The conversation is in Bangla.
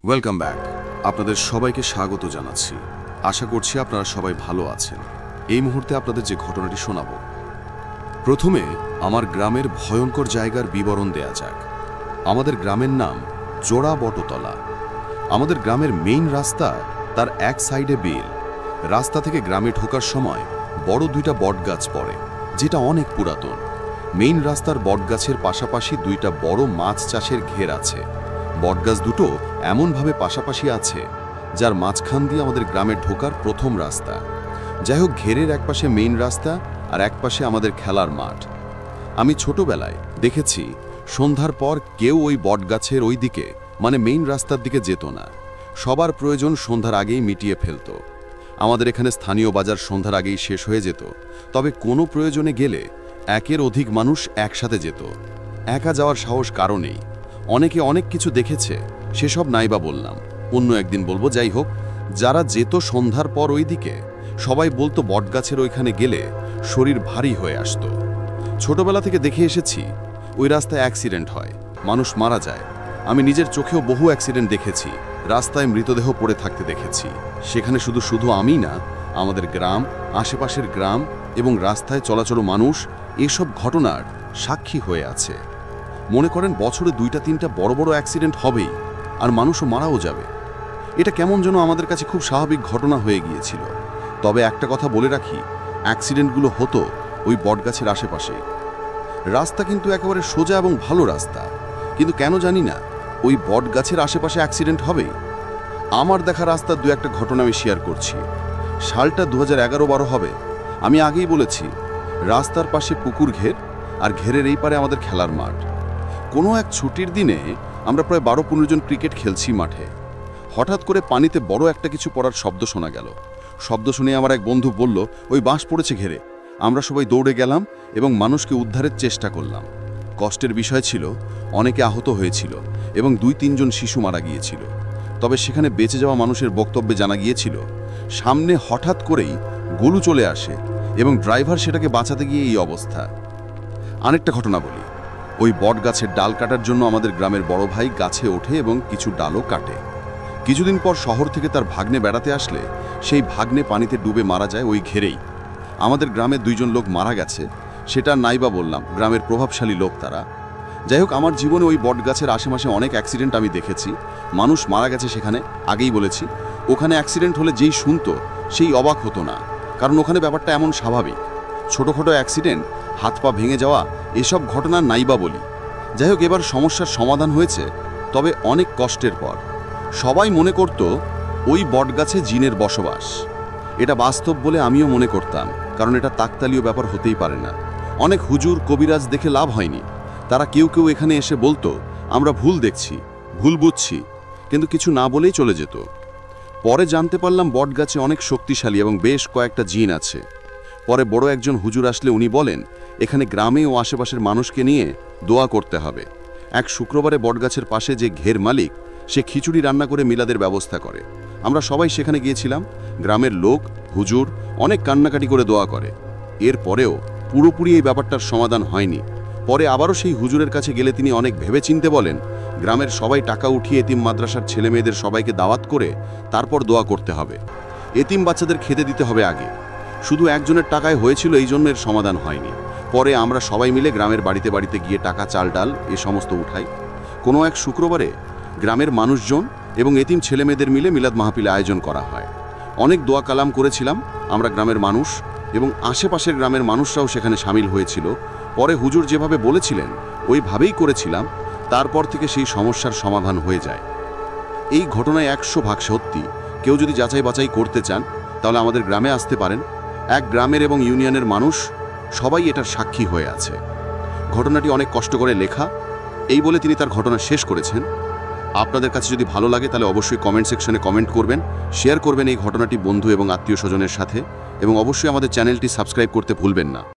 Welcome back. আপনাদের সবাইকে স্বাগত জানাচ্ছি। আশা করছি আপনারা সবাই ভালো আছেন। এই মুহূর্তে আপনাদের যে ঘটনাটি শোনাব, প্রথমে আমার গ্রামের ভয়ঙ্কর জায়গার বিবরণ দেয়া যাক। আমাদের গ্রামের নাম জোড়া বটতলা। আমাদের গ্রামের মেইন রাস্তা, তার এক সাইডে বিল। রাস্তা থেকে গ্রামে ঢোকার সময় বড় দুইটা বটগাছ পড়ে, যেটা অনেক পুরাতন। মেইন রাস্তার বটগাছের পাশাপাশি দুইটা বড় মাছ চাষের ঘের আছে। বটগাছ দুটো এমনভাবে পাশাপাশি আছে যার মাঝখান দিয়ে আমাদের গ্রামে ঢোকার প্রথম রাস্তা। যাই হোক, ঘেরের একপাশে মেইন রাস্তা আর একপাশে আমাদের খেলার মাঠ। আমি ছোটবেলায় দেখেছি সন্ধ্যার পর কেউ ওই বটগাছের ওই দিকে, মানে মেইন রাস্তার দিকে যেত না। সবার প্রয়োজন সন্ধ্যার আগেই মিটিয়ে ফেলত। আমাদের এখানে স্থানীয় বাজার সন্ধ্যার আগেই শেষ হয়ে যেত, তবে কোনো প্রয়োজনে গেলে একের অধিক মানুষ একসাথে যেত। একা যাওয়ার সাহস কারো নেই। অনেকে অনেক কিছু দেখেছে, সেসব নাইবা বললাম, অন্য একদিন বলবো। যাই হোক, যারা যেত সন্ধ্যার পর ওই দিকে, সবাই বলতো বটগাছের ওইখানে গেলে শরীর ভারী হয়ে আসতো। ছোটবেলা থেকে দেখে এসেছি ওই রাস্তায় অ্যাক্সিডেন্ট হয়, মানুষ মারা যায়। আমি নিজের চোখেও বহু অ্যাক্সিডেন্ট দেখেছি, রাস্তায় মৃতদেহ পড়ে থাকতে দেখেছি। সেখানে শুধু আমি না, আমাদের গ্রাম, আশেপাশের গ্রাম এবং রাস্তায় চলাচল মানুষ এসব ঘটনার সাক্ষী হয়ে আছে। মনে করেন বছরে 2-3টা বড় বড় অ্যাক্সিডেন্ট হবেই, আর মানুষও মারাও যাবে। এটা কেমন যেন আমাদের কাছে খুব স্বাভাবিক ঘটনা হয়ে গিয়েছিল। তবে একটা কথা বলে রাখি, অ্যাক্সিডেন্টগুলো হতো ওই বটগাছের আশেপাশে। রাস্তা কিন্তু একেবারে সোজা এবং ভালো রাস্তা, কিন্তু কেন জানি না ওই বটগাছের আশেপাশে অ্যাক্সিডেন্ট হবেই। আমার দেখা রাস্তার 2-1টা ঘটনা আমি শেয়ার করছি। সালটা 2011-12 হবে। আমি আগেই বলেছি, রাস্তার পাশে পুকুর ঘের, আর ঘেরের এই পারে আমাদের খেলার মাঠ। কোনো এক ছুটির দিনে আমরা প্রায় 12-15 জন ক্রিকেট খেলছি মাঠে। হঠাৎ করে পানিতে বড় একটা কিছু পড়ার শব্দ শোনা গেল। শব্দ শুনে আমার এক বন্ধু বলল, ওই বাঁশ পড়েছে ঘেরে। আমরা সবাই দৌড়ে গেলাম এবং মানুষকে উদ্ধারের চেষ্টা করলাম। কষ্টের বিষয় ছিল, অনেকে আহত হয়েছিল এবং 2-3 জন শিশু মারা গিয়েছিল। তবে সেখানে বেঁচে যাওয়া মানুষের বক্তব্যে জানা গিয়েছিল, সামনে হঠাৎ করেই গলু চলে আসে এবং ড্রাইভার সেটাকে বাঁচাতে গিয়ে এই অবস্থা। আরেকটা ঘটনা বলি। ওই বট গাছের ডাল কাটার জন্য আমাদের গ্রামের বড় ভাই গাছে ওঠে এবং কিছু ডালও কাটে। কিছুদিন পর শহর থেকে তার ভাগ্নে বেড়াতে আসলে সেই ভাগ্নে পানিতে ডুবে মারা যায় ওই ঘেরেই। আমাদের গ্রামে 2 জন লোক মারা গেছে, সেটা নাইবা বললাম, গ্রামের প্রভাবশালী লোক তারা। যাই হোক, আমার জীবনে ওই বট গাছের আশেপাশে অনেক অ্যাক্সিডেন্ট আমি দেখেছি। মানুষ মারা গেছে সেখানে, আগেই বলেছি। ওখানে অ্যাক্সিডেন্ট হলে যেই শুনতো সেই অবাক হতো না, কারণ ওখানে ব্যাপারটা এমন স্বাভাবিক। ছোটোখাটো অ্যাক্সিডেন্ট, হাত পা ভেঙে যাওয়া, এসব ঘটনা নাইবা বলি। যাই হোক, এবার সমস্যার সমাধান হয়েছে, তবে অনেক কষ্টের পর। সবাই মনে করত ওই বটগাছে জিনের বসবাস। এটা বাস্তব বলে আমিও মনে করতাম, কারণ এটা তাকতালীয় ব্যাপার হতেই পারে না। অনেক হুজুর কবিরাজ দেখে লাভ হয়নি। তারা কেউ এখানে এসে বলতো, আমরা ভুল দেখছি, ভুল বুঝছি, কিন্তু কিছু না বলেই চলে যেত। পরে জানতে পারলাম বটগাছে অনেক শক্তিশালী এবং বেশ কয়েকটা জিন আছে। পরে বড় একজন হুজুর আসলে উনি বলেন, এখানে গ্রামে ও আশেপাশের মানুষকে নিয়ে দোয়া করতে হবে। এক শুক্রবারে বটগাছের পাশে যে ঘের মালিক, সে খিচুড়ি রান্না করে মিলাদের ব্যবস্থা করে। আমরা সবাই সেখানে গিয়েছিলাম। গ্রামের লোক, হুজুর অনেক কান্নাকাটি করে দোয়া করে। এর পরেও পুরোপুরি এই ব্যাপারটার সমাধান হয়নি। পরে আবারও সেই হুজুরের কাছে গেলে তিনি অনেক ভেবেচিন্তে বলেন, গ্রামের সবাই টাকা উঠিয়ে এতিম মাদ্রাসার ছেলেমেয়েদের সবাইকে দাওয়াত করে তারপর দোয়া করতে হবে। এতিম বাচ্চাদের খেতে দিতে হবে আগে। শুধু একজনের টাকায় হয়েছিল, এই জন্য এর সমাধান হয়নি। পরে আমরা সবাই মিলে গ্রামের বাড়িতে বাড়িতে গিয়ে টাকা, চাল, ডাল এ সমস্ত উঠাই। কোনো এক শুক্রবারে গ্রামের মানুষজন এবং এতিম ছেলেমেয়েদের মিলে মিলাদ মাহফিল আয়োজন করা হয়। অনেক দোয়া কালাম করেছিলাম আমরা গ্রামের মানুষ, এবং আশেপাশের গ্রামের মানুষরাও সেখানে সামিল হয়েছিল। পরে হুজুর যেভাবে বলেছিলেন ওইভাবেই করেছিলাম। তারপর থেকে সেই সমস্যার সমাধান হয়ে যায়। এই ঘটনায় 100% সত্যি। কেউ যদি যাচাই বাছাই করতে চান তাহলে আমাদের গ্রামে আসতে পারেন। এক গ্রামের এবং ইউনিয়নের মানুষ সবাই এটার সাক্ষী হয়ে আছে। ঘটনাটি অনেক কষ্ট করে লেখা, এই বলে তিনি তার ঘটনা শেষ করেছেন। আপনাদের কাছে যদি ভালো লাগে তাহলে অবশ্যই কমেন্ট সেকশনে কমেন্ট করবেন, শেয়ার করবেন এই ঘটনাটি বন্ধু এবং আত্মীয় স্বজনের সাথে, এবং অবশ্যই আমাদের চ্যানেলটি সাবস্ক্রাইব করতে ভুলবেন না।